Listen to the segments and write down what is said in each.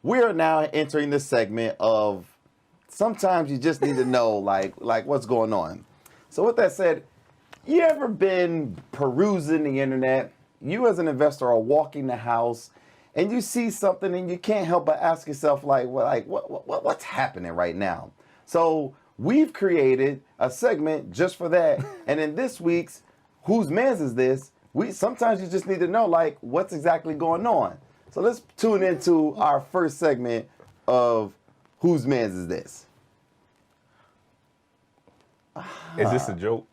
We are now entering the segment of sometimes you just need to know like what's going on. So with that said, you ever been perusing the internet? You as an investor are walking the house and you see something and you can't help but ask yourself what's happening right now? So we've created a segment just for that. And in this week's Whose Mans Is This? Sometimes you just need to know like what's exactly going on. So let's tune into our first segment of Whose Mans Is This? Is this a joke?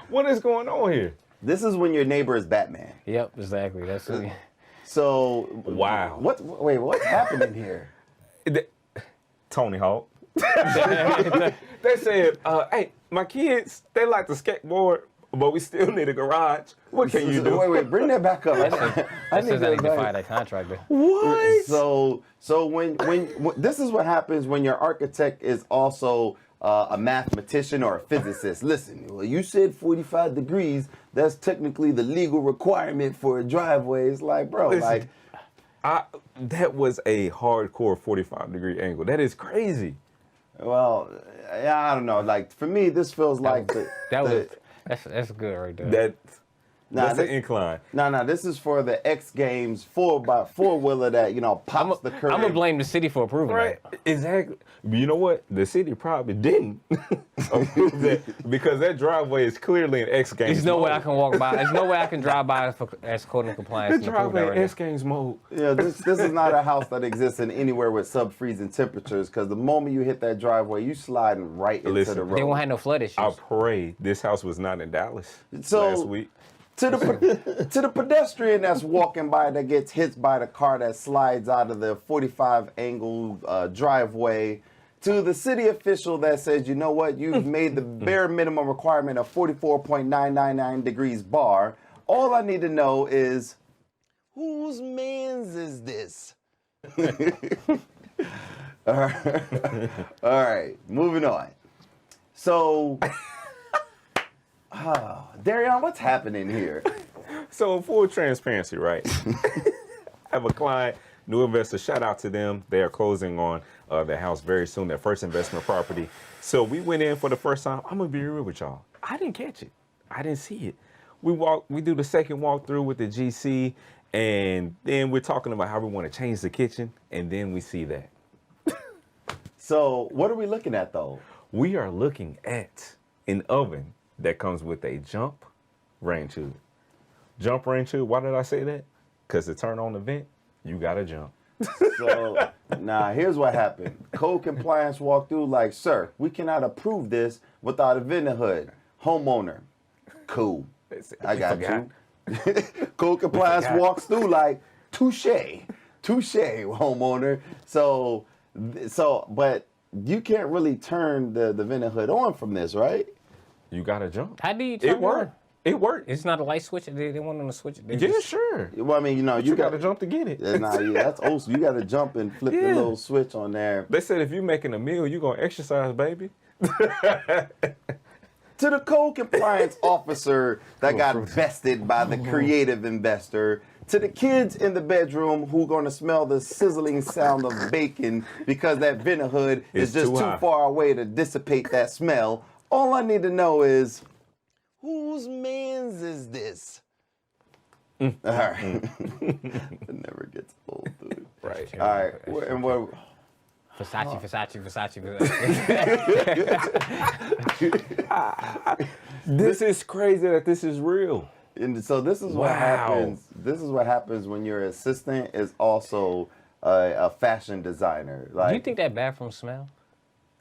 What is going on here? This is when your neighbor is Batman. Yep, exactly. That's it. So Wow. What's happening here? Tony Hawk. They said, hey, my kids, they like to skateboard, but we still need a garage. What can you do? Wait, bring that back up. I need to fire that contractor. What? So when this is what happens when your architect is also a mathematician or a physicist. Listen, well, you said 45 degrees. That's technically the legal requirement for a driveway. It's like, bro, Listen, that was a hardcore 45-degree angle. That is crazy. Well, I don't know. Like for me, this feels like that's good right there. That's an incline. No, this is for the X Games 4x4-wheeler that, pops the curb. I'm going to blame the city for approving Right, that. exactly. You know what? The city probably didn't approve that because that driveway is clearly an X Games There's no mode. way I can walk by. There's no way I can drive by as code and compliance. The driveway X Games mode. Yeah, this is not a house that exists in anywhere with sub-freezing temperatures because the moment you hit that driveway, you sliding right into the road. They won't have no flood issues. I pray this house was not in Dallas last week. To the pedestrian that's walking by that gets hit by the car that slides out of the 45 angle driveway, to the city official that says, you know what, you've made the bare minimum requirement of 44.999 degrees bar. All I need to know is, whose mans is this? All right, moving on. So, Darion, what's happening here? So full transparency, right? I have a client, new investor, shout out to them. They are closing on their house very soon, their first investment property. So we went in for the first time. I'm gonna be real with y'all. I didn't catch it. I didn't see it. We do the second walkthrough with the GC, and then we're talking about how we want to change the kitchen, and then we see that. So what are we looking at though? We are looking at an oven that comes with a jump rain tube. Jump rain tube, why did I say that? Because to turn on the vent, you gotta jump. So, here's what happened. Code compliance walked through like, sir, we cannot approve this without a vent hood. Homeowner, cool. I got you. Code compliance walks through like, touche, homeowner. But you can't really turn the vent hood on from this, right? You gotta jump. How do you turn it worked? It worked. It's not a light switch. They want them to switch it. Yeah, sure. Well, I mean, you gotta jump to get it. That's old. You gotta jump and flip the little switch on there. They said if you're making a meal, you're gonna exercise, baby. To the code compliance officer that got vested by the creative investor. To the kids in the bedroom who gonna smell the sizzling sound of bacon because that vent hood is just too far away to dissipate that smell. All I need to know is, whose mans is this? All right. It never gets old, dude. Right. All right. And what? Versace. This is crazy that this is real. And so this is what happens. This is what happens when your assistant is also a fashion designer. Like, Do you think that bathroom smell?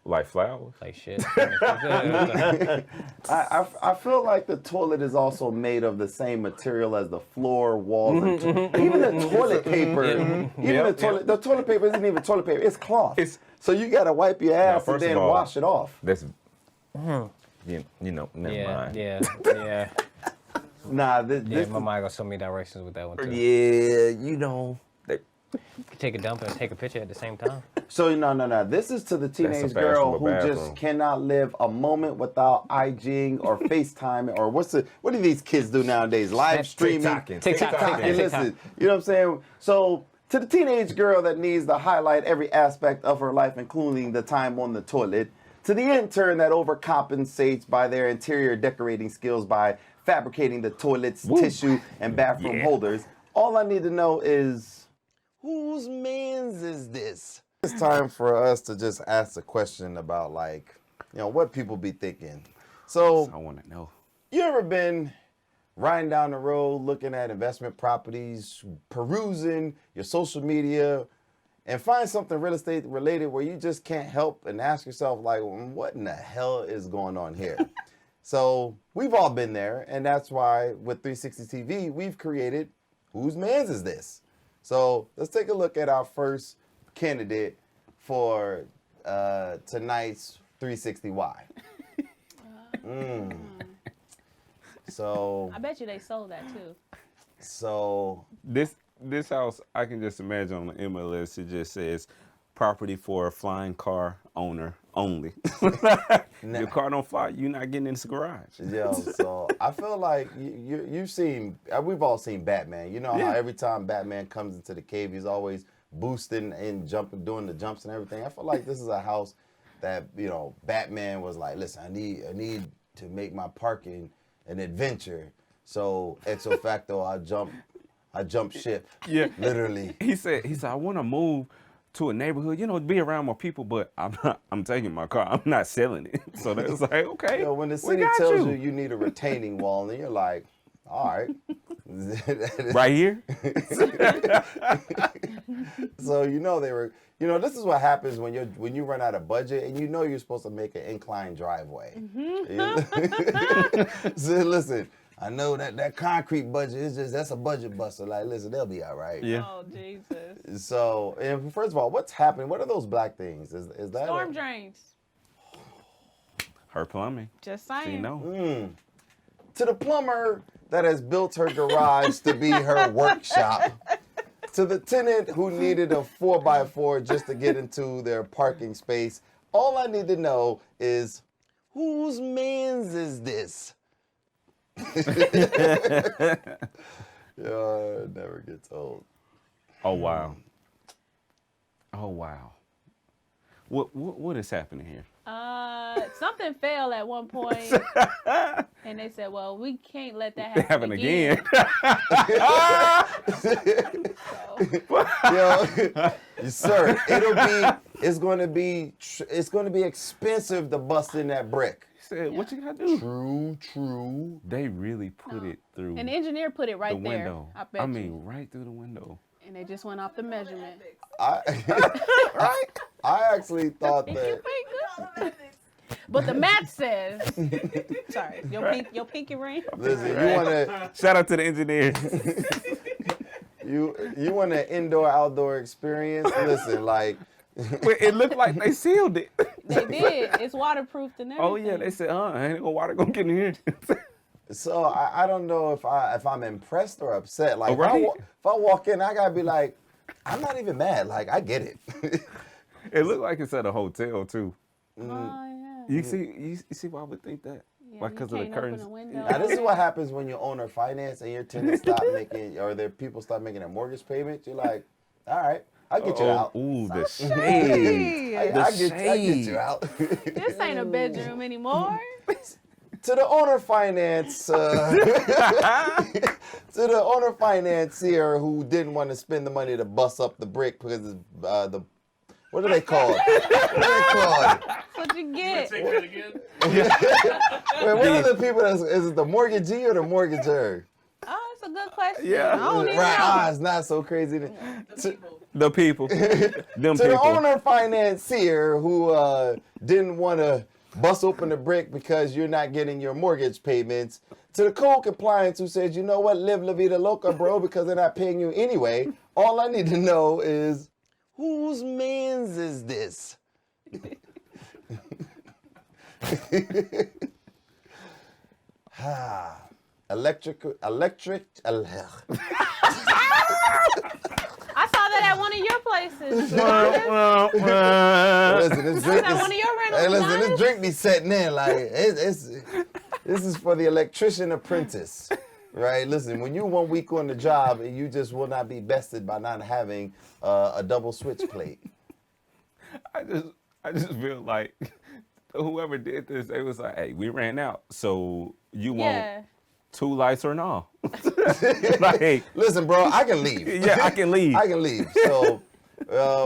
Like flowers? Like shit. I feel like the toilet is also made of the same material as the floor, walls, and even the toilet paper. The toilet paper isn't even toilet paper; it's cloth. So you gotta wipe your ass and then wash it off. That's never mind. Yeah. Nah, my mind gonna show me directions with that one too. Yeah, You can take a dump and take a picture at the same time. So no. This is to the teenage girl who just cannot live a moment without IGing or FaceTiming or what do these kids do nowadays? Live streaming, TikTok. Listen, you know what I'm saying? So To the teenage girl that needs to highlight every aspect of her life, including the time on the toilet. To the intern that overcompensates by their interior decorating skills by fabricating the toilet's tissue and bathroom holders. All I need to know is, whose man's is this? It's time for us to just ask a question about, like, what people be thinking. So, I want to know. you ever been riding down the road looking at investment properties, perusing your social media, and find something real estate related where you just can't help and ask yourself, like, what in the hell is going on here? So we've all been there, and that's why with 360 TV, we've created Whose Man's Is This? So let's take a look at our first candidate for tonight's 360Y. So I bet you they sold that too. So This house, I can just imagine on the MLS, it just says property for a flying car owner only. Your car don't fly, you're not getting in this garage. Yo, so I feel like you've seen, we've all seen Batman. You know how every time Batman comes into the cave, he's always boosting and jumping, doing the jumps and everything. I feel like this is a house that, Batman was like, listen, I need to make my parking an adventure. So ipso facto, I jump ship. Yeah. Literally. He said, I want to move to a neighborhood, be around more people, but I'm taking my car. I'm not selling it. So they was like, okay. When the city tells you need a retaining wall, and you're like, all right. Right here? So they were, this is what happens when you run out of budget and you're supposed to make an inclined driveway. So listen, I know that concrete budget that's a budget buster. Like, listen, they'll be all right. Yeah. Oh Jesus! So, and first of all, what's happening? What are those black things? Is that Storm drains. Her plumbing. Just saying. She know. To the plumber that has built her garage to be her workshop. To the tenant who needed a 4x4 just to get into their parking space. All I need to know is, whose man's is this? It never gets old. Oh wow. Oh wow. What is happening here? Something fell at one point, and they said, "Well, we can't let that happen again." Sir, it's going to be expensive to bust in that brick. He said, "What you gotta do?" True. They really put it through An engineer put it the right there. window. I bet you. mean, right through the window. And they just went off the measurement. I actually thought that. But the math says, sorry, your pinky ring. Listen, you want to Shout out to the engineers. you want an indoor-outdoor experience? Listen, like. But it looked like they sealed it. They did. It's waterproofed and everything. Oh yeah, they said, ain't no water gonna get in here. So I don't know if I'm impressed or upset. Like Right. if I walk in, I gotta be like, I'm not even mad. Like, I get it. It looked like it's at a hotel too. Oh yeah. You see why I would think that? Yeah, Like you because of the can't open curtains. a window. Now, this is what happens when you own or finance and your tenants stop making, or their people stop making a mortgage payment. You're like, all right, I'll get you out. Ooh, the shade. Hey, I get you out. this ain't a bedroom anymore. To the owner finance, to the owner financier who didn't want to spend the money to bust up the brick because what are they called? That's what you get. Take that again. Wait, what are the people? Is it the mortgagee or the mortgager? Oh, that's a good question. Yeah. I don't even Right, know. it's not so crazy. The people. Them To the people. owner financier who didn't want to bust open the brick because you're not getting your mortgage payments. To the code compliance who says, you know what, live la vida loca, bro, because they're not paying you anyway. All I need to know is, whose man's is this? Electric. I saw that at one of your places. Listen, this drink that one of your rentals, hey, listen, Giannis? this drink be setting in like this is for the electrician apprentice, Right? Listen, when you 1 week on the job and you just will not be bested by not having a double switch plate. I just feel like whoever did this, they was like, hey, we ran out. So you want Yeah. 2 lights or no? Like, Listen, bro, I can leave. yeah, I can leave. I can leave. So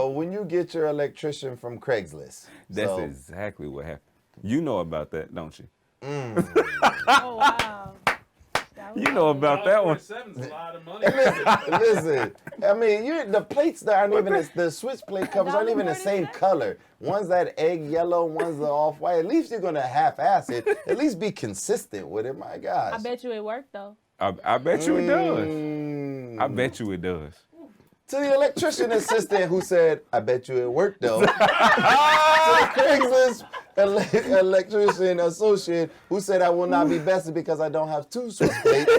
when you get your electrician from Craigslist. That's so, exactly what happened. You know about that, don't you? Oh wow. That was You know about that one. $7's a lot of money. Listen, I mean, the plates that aren't even, the switch plate covers aren't even the same color. One's that egg yellow, one's the off-white. At least you're going to half-ass it. At least be consistent with it, my gosh. I bet you it worked though. I bet you it does. Mm. I bet you it does. To the electrician assistant who said, I bet you it worked though. To the Craigslist electrician associate who said, I will not be bested because I don't have 2 switch plates.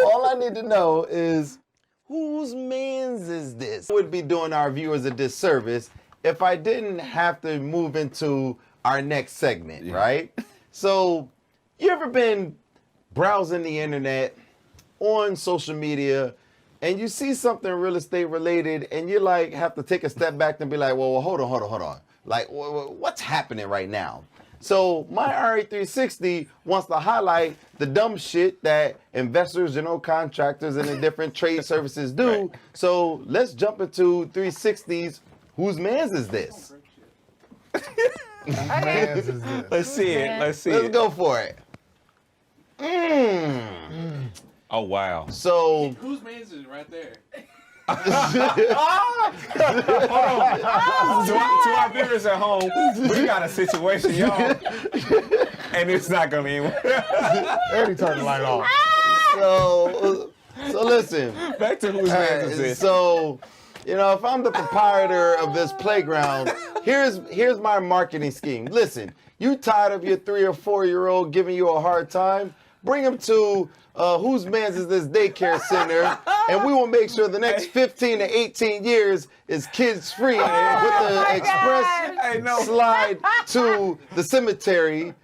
All I need to know is, whose man's is this? I would be doing our viewers a disservice if I didn't have to move into our next segment, right? So, you ever been browsing the internet, on social media, and you see something real estate related, and you like have to take a step back and be like, well, hold on. Like, what's happening right now? So my RE360 wants to highlight the dumb shit that investors, general contractors, and the different trade services do. Right. So let's jump into 360's. Whose man's is this? Man's is this. Let's see it. Man. Let's see Let's it. go for it. Oh wow. So Whose man's is it right there? To our viewers at home, we got a situation, y'all, and it's not gonna end. Eddie turned the light off. so listen. Back to whose man's is this? So, you know, if I'm the proprietor of this playground, here's my marketing scheme. Listen, you tired of your 3 or 4-year-old giving you a hard time? Bring him to whose man's is this daycare center, and we will make sure the next 15 to 18 years is kids free with the express Hey, no. slide to the cemetery.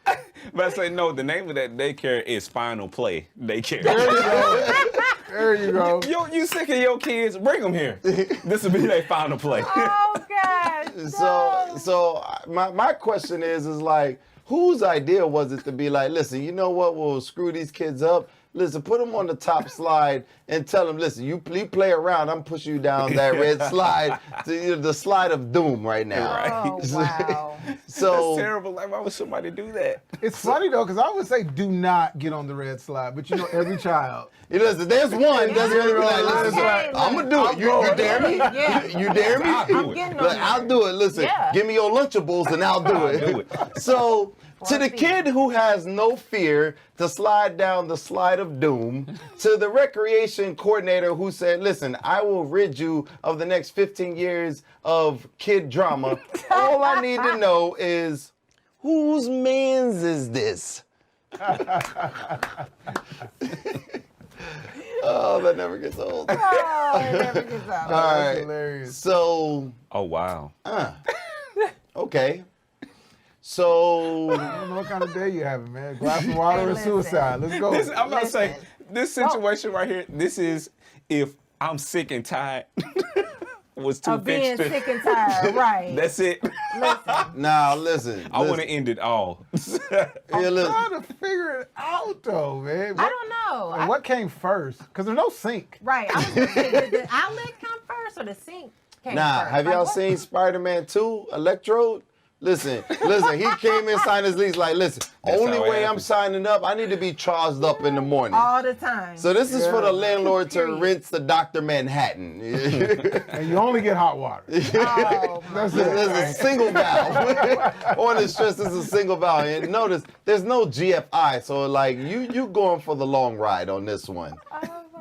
But I say no. The name of that daycare is Final Play Daycare. There you go. Yo, you sick of your kids? Bring them here. This will be their final play. Oh gosh. So my question is like, whose idea was it to be like, listen, you know what, we'll screw these kids up. Listen, put them on the top slide and tell them, listen, you play around. I'm pushing you down that red slide to the slide of doom right now. Right. Oh wow. So That's terrible. Like, why would somebody do that? It's funny though, because I would say do not get on the red slide, but you know every child. listen, there's one that's gonna be like, listen, Okay, I'm gonna do it. You dare me? Yeah. You dare me? I'm getting on Look, there. I'll do it. Listen, Yeah. give me your Lunchables and I'll do it. do it. So, to the feet. kid who has no fear to slide down the slide of doom, to the recreation coordinator who said, listen, I will rid you of the next 15 years of kid drama, all I need to know is, whose man's is this? Oh, that never gets old. Oh, it never gets out. All That's right. hilarious. So, Oh wow. okay. So, I don't know what kind of day you having, man. Glass of water or Listen. suicide. Let's go. I'm about to say Listen. this situation right here. This is if I'm sick and tired. Was too Of being fixed. sick and tired, right? That's it. now listen. I want to end it all. Yeah, listen. Trying to figure it out though, man. I don't know. And what came first? Because there's no sink. Right. I was gonna say, did the outlet come first or the sink came Nah, first? have Like, y'all what? seen Spider-Man 2, Electrode? Listen, he came in, signed his lease, like, listen, That's only how it way I'm happens. signing up, I need to be charged up in the morning. All the time. So this is for the Yeah. landlord to Period. rinse the Dr. Manhattan. And you only get hot water. Oh, my That's it. This is a single valve. I want to stress this is a single valve. And notice, there's no GFI, so like, you going for the long ride on this one.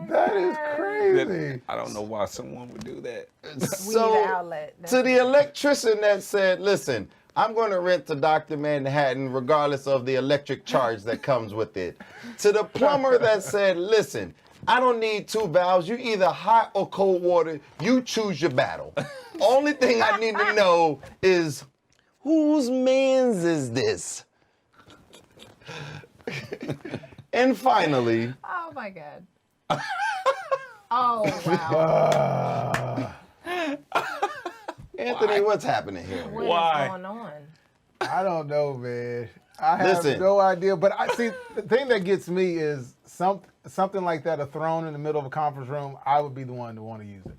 That is crazy. I don't know why someone would do that. We need So, an outlet. to the electrician that said, listen, I'm going to rent the Dr. Manhattan regardless of the electric charge that comes with it. To the plumber that said, listen, I don't need 2 valves. You either hot or cold water. You choose your battle. Only thing I need to know is, whose man's is this? And finally, Oh my God. Oh wow. Anthony, what's happening here? What is Why? going on? I don't know, man. I have Listen. no idea. But I see the thing that gets me is something like that, a throne in the middle of a conference room. I would be the one to want to use it.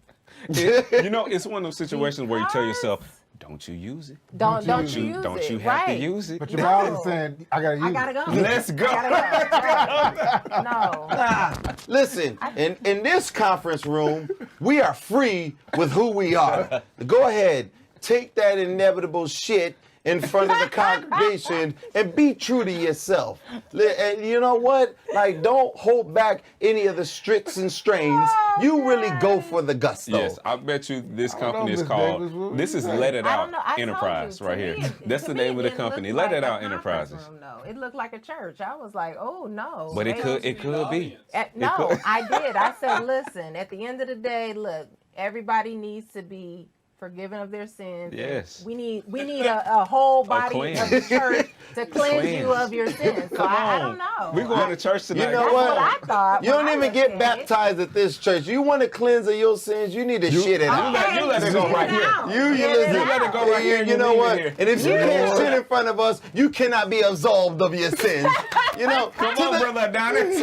You know, it's one of those situations where you tell yourself, don't you use it. Don't you use it. Don't you have to Right. use it. But your mouth is saying, I gotta use I gotta it. go. Let's go. I gotta go. No. Listen, in this conference room, we are free with who we are. Go ahead, take that inevitable shit in front of the congregation and be true to yourself. And you know what? Like, don't hold back any of the stricts and strains. You really go for the gusto. Yes, I bet you this don't know, company is Miss Davis, what called, would this you is say? Let It I Out don't know. I told Enterprise you, right to here. me, That's the to me, name of the it company. looked Let It like a Out conference Enterprises. room, though. It looked like a church. I was like, oh no. But it could be. No, could- I did. I said, listen, at the end of the day, look, everybody needs to be forgiven of their sins. Yes. We need a whole body of the church to cleanse you Cleanse. of your sins. So I don't know. We're going to church tonight. You know That's what? what I thought. You when don't I even looked get at it. baptized at this church. You want to cleanse of your sins, you need to shit it out. you let it go right here. You Get listen. it let it go right here and You you know leave it what? here. And if you can't shit in front of us, you cannot be absolved of your sins. You know, Come to on, the, brother Adonis.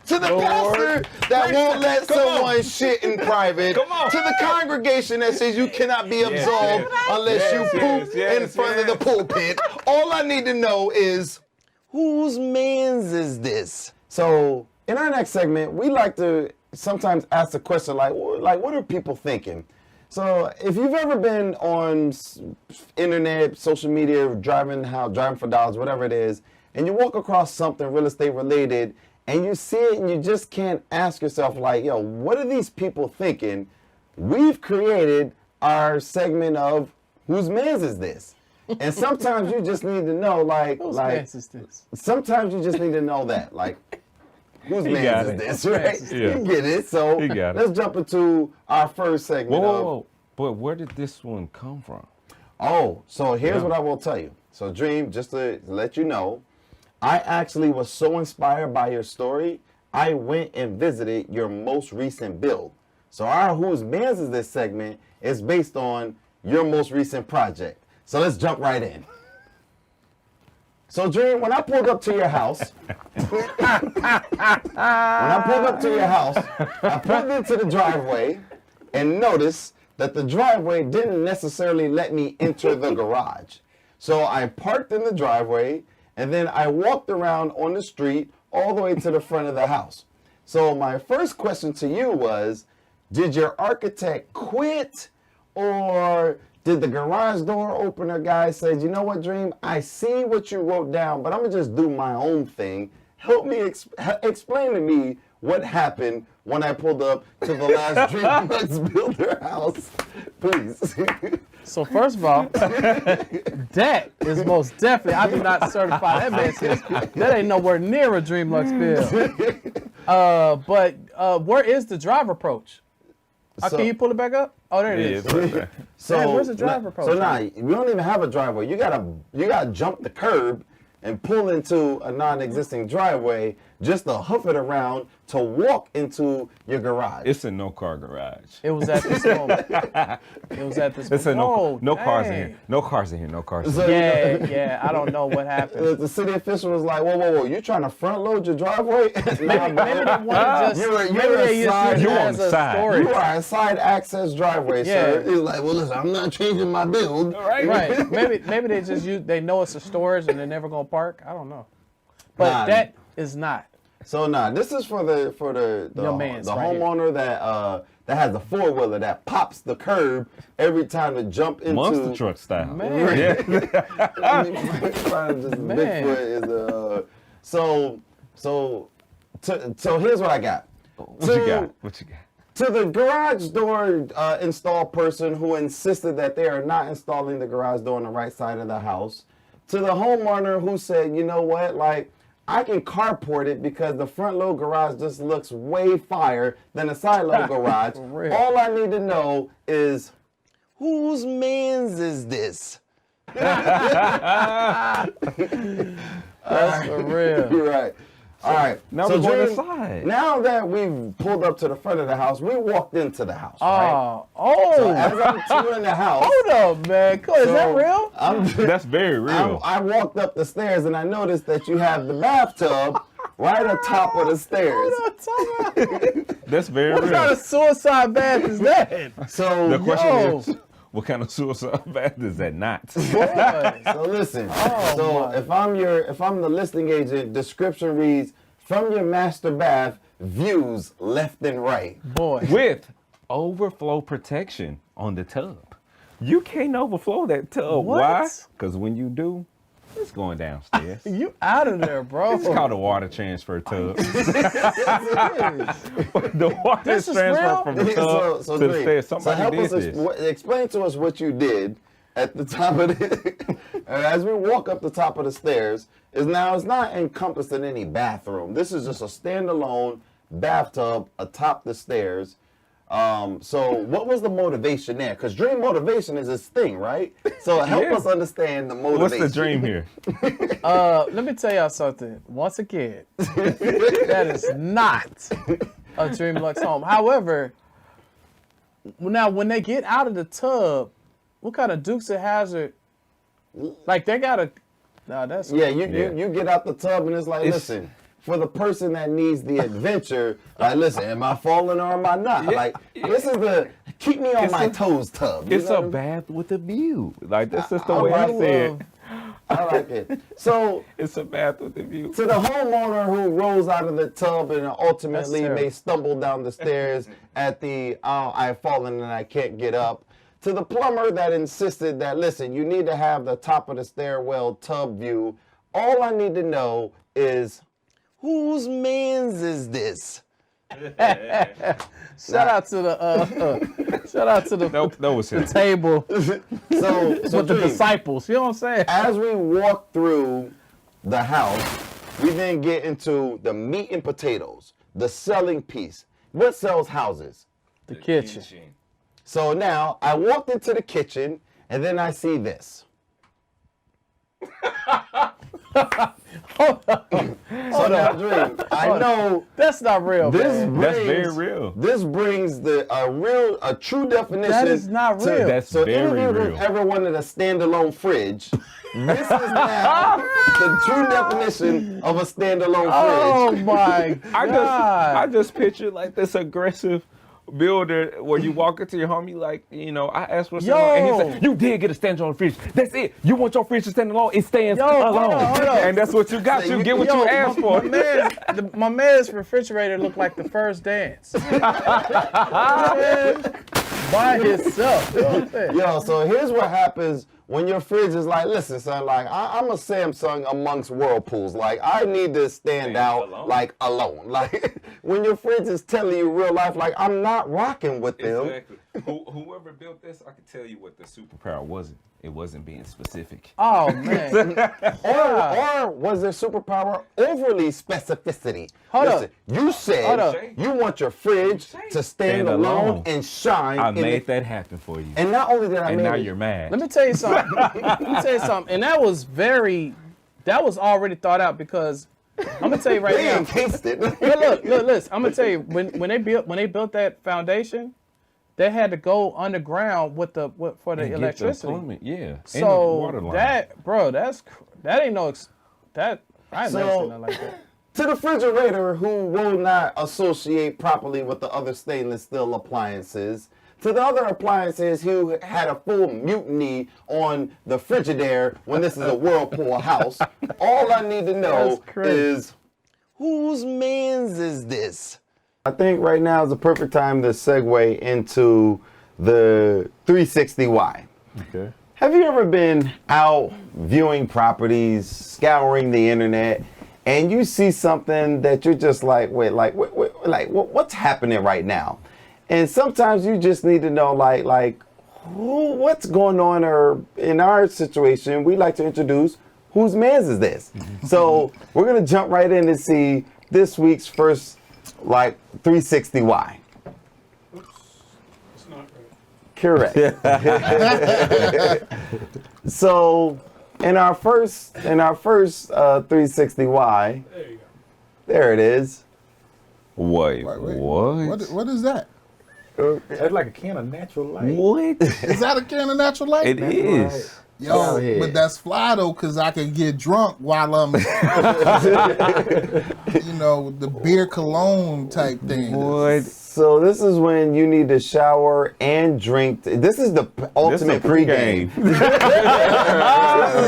to the pastor that won't let Come on. someone shit in private. Come on. To the congregation that says you cannot be absolved yes. unless Yes, you poop in yes, front of the pulpit. All I need to know is whose man's is this? So in our next segment, we like to sometimes ask the question like what are people thinking? So if you've ever been on internet, social media, driving for dollars, whatever it is, and you walk across something real estate related, and you see it, and you just can't ask yourself like, yo, what are these people thinking? We've created our segment of whose man's is this? And sometimes you just need to know, Whose like man's is this? sometimes you just need to know that, like, whose got man's is it. this, Whose right? man's is this? You get it. So He got it. let's jump into our first segment of. Whoa. But where did this one come from? Oh, so here's Yeah. what I will tell you. So Dream, just to let you know, I actually was so inspired by your story, I went and visited your most recent build. So our Whose Man's Is This segment is based on your most recent project. So let's jump right in. So Dream, when I pulled up to your house, I pulled into the driveway and noticed that the driveway didn't necessarily let me enter the garage. So I parked in the driveway and then I walked around on the street all the way to the front of the house. So my first question to you was, did your architect quit, or did the garage door opener guy say, you know what, Dream, I see what you wrote down, but I'm gonna just do my own thing. Help me explain to me what happened when I pulled up to the last DreamWorks Builder house, please. So first of all, that is most definitely, I do not certify that man says that ain't nowhere near a DreamLux build. But where is the drive approach? So- Can you pull it back up? Oh, there it is. So Man, where's the driver approach? So now we don't even have a driveway. You gotta jump the curb and pull into a non-existing driveway just to hoof it around to walk into your garage. It's a no-car garage. It was at this moment. It was at this It's a moment. no cars in dang. here. No cars in here. No cars in So, here. Yeah, I don't know what happened. the city official was like, whoa, you trying to front load your driveway? Nah, Maybe bro. they want to just, You're maybe they a just side- use you it on as the a side. storage. You are a side access driveway, sir. Yeah. He's like, well, listen, I'm not changing my build. Right. Maybe they just they know it's a storage and they're never gonna park. I don't know. But Nah. that is not. So this is for the Your man's right here. homeowner that has a 4-wheeler that pops the curb every time to jump into Monster truck style. Man. Yeah. Man. Bigfoot is so here's what I got. What you got? What you got? To the garage door install person who insisted that they are not installing the garage door on the right side of the house. To the homeowner who said, you know what, like, I can carport it because the front load garage just looks way fire than the side load garage. real. All I need to know is, whose man's is this? That's for real. Right. All right. Now we're going Dream, inside. Now that we've pulled up to the front of the house, we walked into the house, right? Oh, So as I'm touring the house, hold up, man. Come on, is that so real? That's very real. I walked up the stairs and I noticed that you have the bathtub right atop of the stairs. That's very What real. kind of suicide bath is that? So, The question Yo. is, what kind of suicide bath is that not? Boy. so listen. Oh, so my. if I'm the listing agent, description reads from your master bath, views left and right. Boy. With overflow protection on the tub. You can't overflow that tub. What? Why? Because when you do, it's going downstairs. You out of there, bro. It's called a water transfer tub. Yes, The water This is is real? transferred from the tub to the Dre, stairs. so Somebody help did us this. explain to us what you did at the top of the as we walk up the top of the stairs. It's not encompassing any bathroom. This is just a standalone bathtub atop the stairs. So what was the motivation there? Because dream motivation is this thing, right? So help Yeah. us understand the What's motivation. the dream here? Let me tell y'all something. Once again, that is not a Dreamlux home. However, now when they get out of the tub, what kind of Dukes of Hazzard? Like they gotta. Nah, that's Yeah, Yeah. you get out the tub and it's like, listen, for the person that needs the adventure, like, listen, am I falling or am I not? Like, this is the keep me on It's my a- toes tub. You It's know a what bath with a view. Like that's just the I way I like say it. love- I like it. So It's a bath with a view. to the homeowner who rolls out of the tub and ultimately That's terrible. may stumble down the stairs at the I've fallen and I can't get up. To the plumber that insisted that, listen, you need to have the top of the stairwell tub view. All I need to know is whose man's is this? Shout out to the shout out to the That was him. table So with the Dream, disciples. You know what I'm saying? as we walk through the house, we then get into the meat and potatoes, the selling piece. What sells houses? The kitchen. So now I walked into the kitchen and then I see this. So now, Dream, I know That's not real, this man. brings, That's very real. This brings a true definition. That is not to- real. That's so very any of you real. who've ever wanted a standalone fridge, this is now the true definition of a standalone Oh fridge. my I god! just picture like this aggressive builder where you walk into your home, you like, I asked what's wrong, and he said, you did get a standalone fridge. That's it. You want your fridge to stand alone, it stands Yo, hold alone. on, hold on. And that's what you got. So You you- get what Yo, you asked for. My man's refrigerator looked like the first dance. By himself. You know what I'm saying? Yo, so here's what happens when your fridge is like, listen, son, like I'm a Samsung amongst whirlpools. Like I need to stand out alone. like alone. Like when your fridge is telling you real life, like I'm not rocking with them. Exactly. Whoever built this, I can tell you what the superpower wasn't. It wasn't being specific. Oh man. Or was their superpower overly specificity? Hold Listen, up. you Hold said up. you want your fridge to stand Stand alone alone. and shine. I in made the- that happen for you. And not only did I And make now it, you're mad. Let me tell you something. And that was already thought out because I'm gonna tell you right they now. encased it. Look, listen. I'm gonna tell you when they built that foundation, they had to go underground for the And get electricity. plumbing, yeah. And the So water line. that ain't no I ain't never So- seen nothing like that. To the refrigerator who will not associate properly with the other stainless steel appliances. To the other appliances who had a full mutiny on the Frigidaire when this is a Whirlpool house. All I need to know That's crazy. is whose man's is this? I think right now is the perfect time to segue into the 360Y. Okay. Have you ever been out viewing properties, scouring the internet, and you see something that you're just like, what's happening right now? And sometimes you just need to know, what's going on? Or in our situation, we like to introduce whose man's is this? So we're gonna jump right in and see this week's first 360Y. It's not right. Correct. So in our first 360Y, There you go. There it is. Wait, Wait. what? What is that? That's like a can of natural light. What? Is that a can of natural light? It is. Yo, Showerhead. but that's fly though, cause I can get drunk while I'm, you know, the beer cologne type thing. What? So this is when you need to shower and drink. This is the ultimate pregame. This is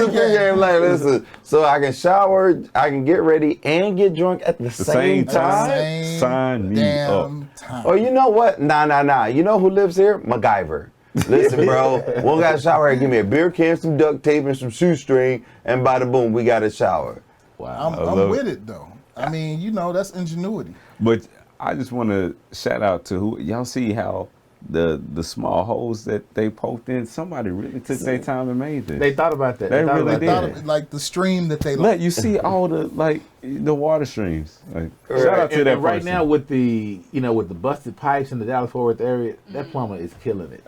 the pregame. Like, listen, so I can shower, I can get ready, and get drunk at the same time. Same Sign me damn time. Oh, you know what? Nah. You know who lives here? MacGyver. Listen, bro, we don't got to shower. Give me a beer can, some duct tape, and some shoestring, and bada boom, we got a shower. I'm love with it though. I mean, you know, that's ingenuity. But I just want to shout out to who y'all see how the small holes that they poked in. Somebody really took their time and made this. They thought about that. They thought really about did. Thought that. of it like the stream that they Look, like. you see all the the water streams. Like, shout out to And that right person. now with the with the busted pipes in the Dallas-Fort Worth area, that plumber is killing it.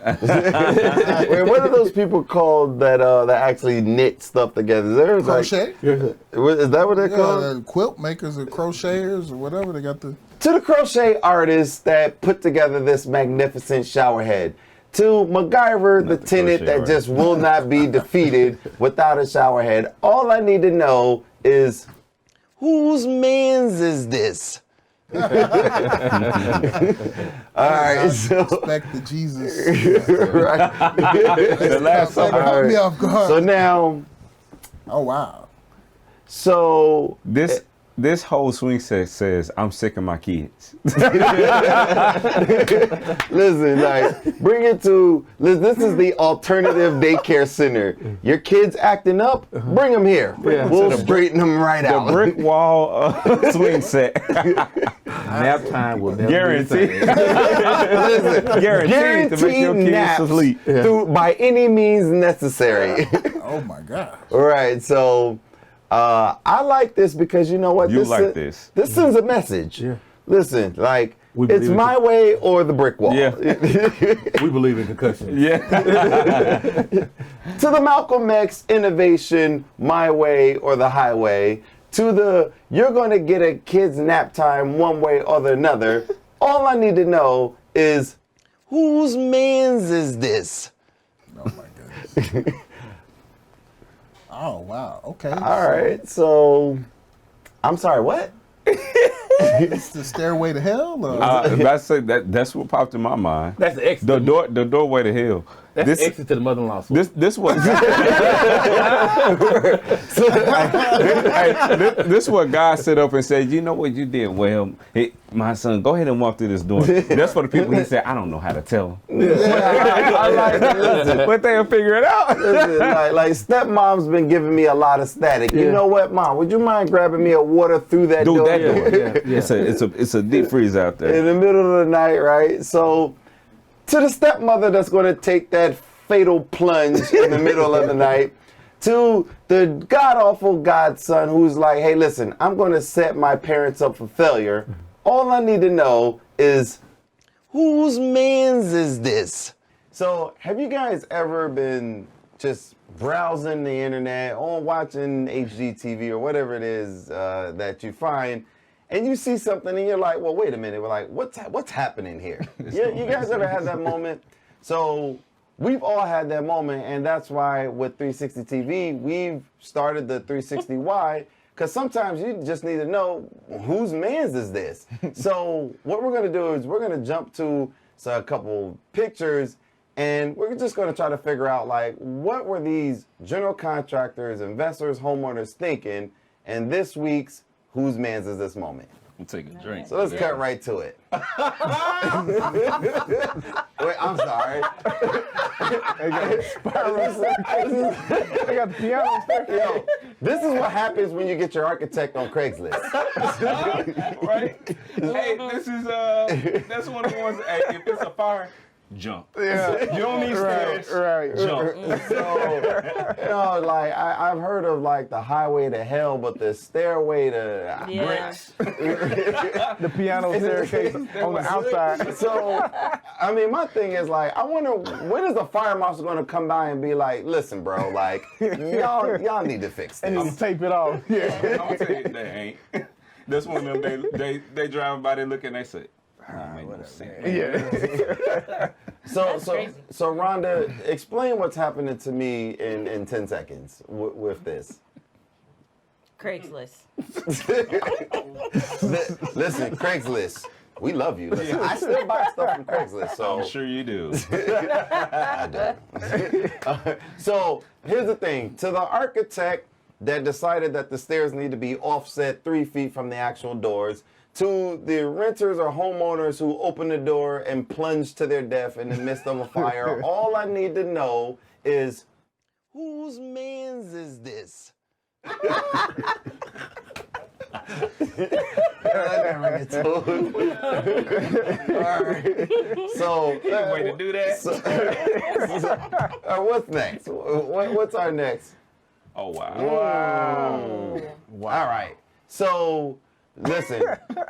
Wait, what are those people called that actually knit stuff together? There's Crochet? Is that what they're Yeah, called? the quilt makers or crocheters or whatever. They got the. To the crochet artists that put together this magnificent shower head. To MacGyver, the the tenant crochet that just will not be defeated without a shower head. All I need to know is, whose man's is this? All right, so Back to Jesus. right. The last That summer. caught me off guard. So now, Oh wow. so This whole swing set says, I'm sick of my kids. listen, like, bring it to, this is the alternative daycare center. Your kids acting up, bring them here. We'll straighten them right The out. brick wall swing set. Nap time will never Guaranteed. be the same. Guaranteed to make your kids naps asleep. by any means necessary. Oh my God. All right, so I like this because you know what? You like this. This sends a message. Yeah. Listen, like, We it's believe in my way or the brick wall. Yeah. We believe in concussions. Yeah. To the Malcolm X innovation, my way or the highway, to the you're going to get a kid's nap time one way or the another, all I need to know is, whose man's is this? Oh my goodness. Oh wow. Okay. All right, so I'm sorry, what? It's the stairway to hell. Or? I say that's what popped in my mind. That's the exit. The doorway to hell. That's This the exit to the mother-in-law's suite. this what this what God set up and said, you know what you did well. Hey, my son, go ahead and walk through this door. That's for the people he said, I don't know how to tell them. I like it. Listen, But they'll figure it out. listen, like stepmom's been giving me a lot of static. You know what, Mom? Would you mind grabbing me a water through that Dude, door? that door. Yeah. It's a deep freeze out there. In the middle of the night, right? So, to the stepmother that's going to take that fatal plunge in the middle of the night, to the god-awful godson who's like, hey, listen, I'm going to set my parents up for failure. All I need to know is, whose man's is this? So, have you guys ever been just browsing the internet or watching HGTV or whatever it is that you find, and you see something and you're like, well, wait a minute. We're like, what's happening here? You guys ever had that moment? So we've all had that moment, and that's why with 360 TV, we've started the 360Y, because sometimes you just need to know, whose man's is this? So what we're going to do is we're going to jump to a couple pictures, and we're just going to try to figure out, like, what were these general contractors, investors, homeowners thinking in this week's Whose Man's Is This moment? I'm taking a drink. So let's cut right to it. Wait, I'm sorry. They got the piano staircase. Yo, this is what happens when you get your architect on Craigslist. Right? Hey, this is that's one of the ones. Hey, if it's a fire, jump. Yeah. You don't need stairs. Right. Jump. So, like, I've heard of, like, the highway to hell, but the stairway to Yeah. bricks. The piano staircase on the outside. So, I mean, my thing is, like, I wonder, when is the fire marshal going to come by and be like, listen, bro, like, y'all need to fix And this. just tape it off. Yeah. I'm gonna tell you that ain't. That's one of them. They drive by, they look and they say, "That make no sense." So crazy. Rhonda, explain what's happening to me in 10 seconds with this. Craigslist. Listen, Craigslist. We love you. Listen, I still buy stuff from Craigslist, so I'm sure you do. I do. So here's the thing: to the architect that decided that the stairs need to be offset 3 feet from the actual doors, to the renters or homeowners who open the door and plunge to their death in the midst of a fire, all I need to know is whose man's is this? I never get told. All right. So, Way to do that. what's next? What's our next? Oh wow. All right. So, listen,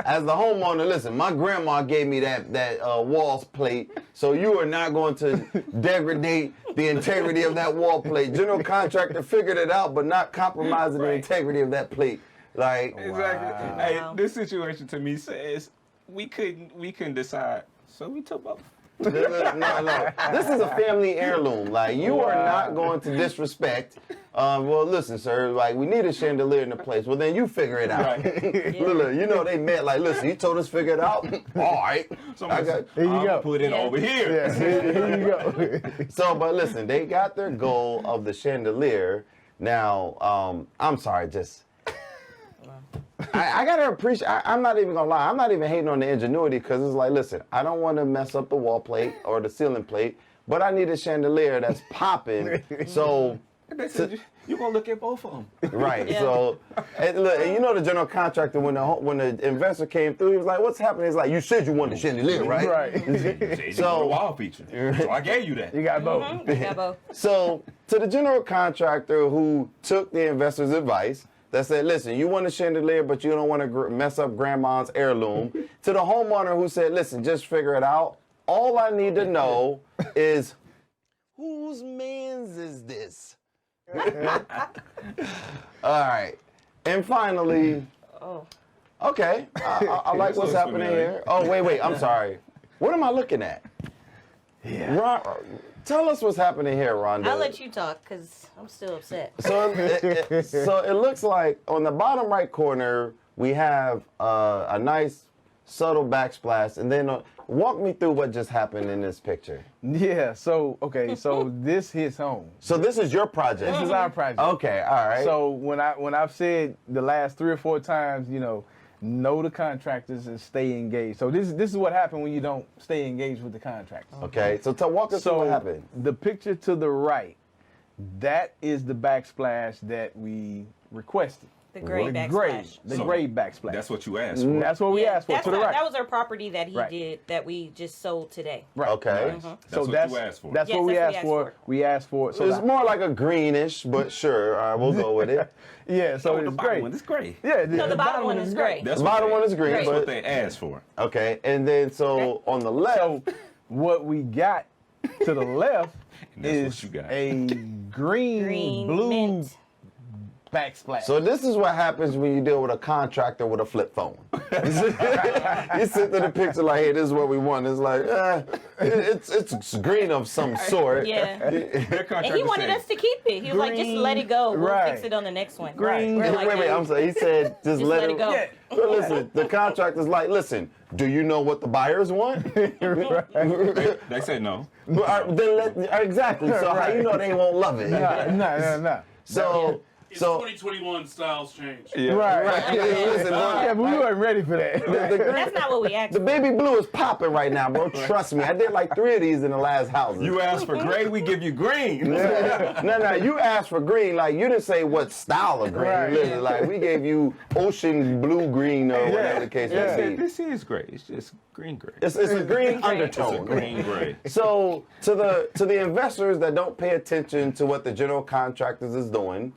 as the homeowner, listen, my grandma gave me that wall plate, so you are not going to degrade the integrity of that wall plate. General contractor figured it out, but not compromising the integrity of that plate. Like, Exactly. Hey, this situation to me says we couldn't decide, so we took both. no. This is a family heirloom. Like, you are not going to disrespect. Well, listen, sir. Like, we need a chandelier in the place. Well, then you figure it out. Look, you know they met. Like, listen, you told us to figure it out. All right. So Here you go. Put it over here. Here you go. So, but listen, they got their goal of the chandelier. Now, I'm sorry, I gotta appreciate. I'm not even gonna lie. I'm not even hating on the ingenuity because it's like, listen, I don't want to mess up the wall plate or the ceiling plate, but I need a chandelier that's popping. So, They said you gonna look at both of them. right. So, and look, and you know the general contractor when the investor came through, he was like, "What's happening?" He's like, "You said you wanted the chandelier, right?" Right. So wall feature. So I gave you that. You got both. Yeah, both. So, to the general contractor who took the investor's advice, that said, listen, you want a chandelier, but you don't want to mess up grandma's heirloom. To the homeowner who said, listen, just figure it out. All I need to know is whose man's is this? All right. And finally, okay, I like what's happening here. Oh, wait, I'm sorry. What am I looking at? Yeah. Tell us what's happening here, Rhonda. I'll let you talk because I'm still upset. So it looks like on the bottom right corner, we have a nice subtle backsplash. And then walk me through what just happened in this picture. Yeah. So this hits home. So this is your project? This is our project. Okay, all right. So when I've said the last 3 or 4 times, know the contractors and stay engaged. So this is what happened when you don't stay engaged with the contractors. Okay, so walk us through what happened. The picture to the right, that is the backsplash that we requested. The gray backsplash. The gray backsplash. That's what you asked for. That's what we asked for, to the right. That was our property that he Right. did that we just sold today. Right. Okay. That's what you asked for. That's Yes, what we that's asked what we for. asked for. We asked for it. So It's more like a greenish, but sure, all right, we'll go with it. yeah, so the it's bottom great. one is gray. Yeah, No, the bottom one is gray. That's The what bottom they- one is green, That's but what they asked for. okay, and then so on the left, So what we got to the left And that's is what you got. a green, blue mint. backsplash. so this is what happens when you deal with a contractor with a flip phone. You sit to the picture like, hey, this is what we want. It's like, it's green of some sort. Yeah. Their And contractor he wanted said, us to keep it. He was like, just let it go. We'll Right. fix it on the next one. Green. We're like, Wait, I'm sorry. He said, just let it go. Yeah. But listen, the contractor's like, listen, do you know what the buyers want? they said no. Exactly. So how you know they won't love it? No. So, It's so 2021 styles change. Right. listen, Yeah, but we weren't ready for that. That's not what we asked the for. baby blue is popping right now, bro. Trust me. I did like 3 of these in the last houses. You asked for gray, we give you green. No, you asked for green. Like, you didn't say what style of green. Right. Literally, like, we gave you ocean blue green or whatever the case Yeah. may be. This is gray. It's just green gray. It's a green gray. undertone. It's a green gray. So to the investors that don't pay attention to what the general contractors is doing,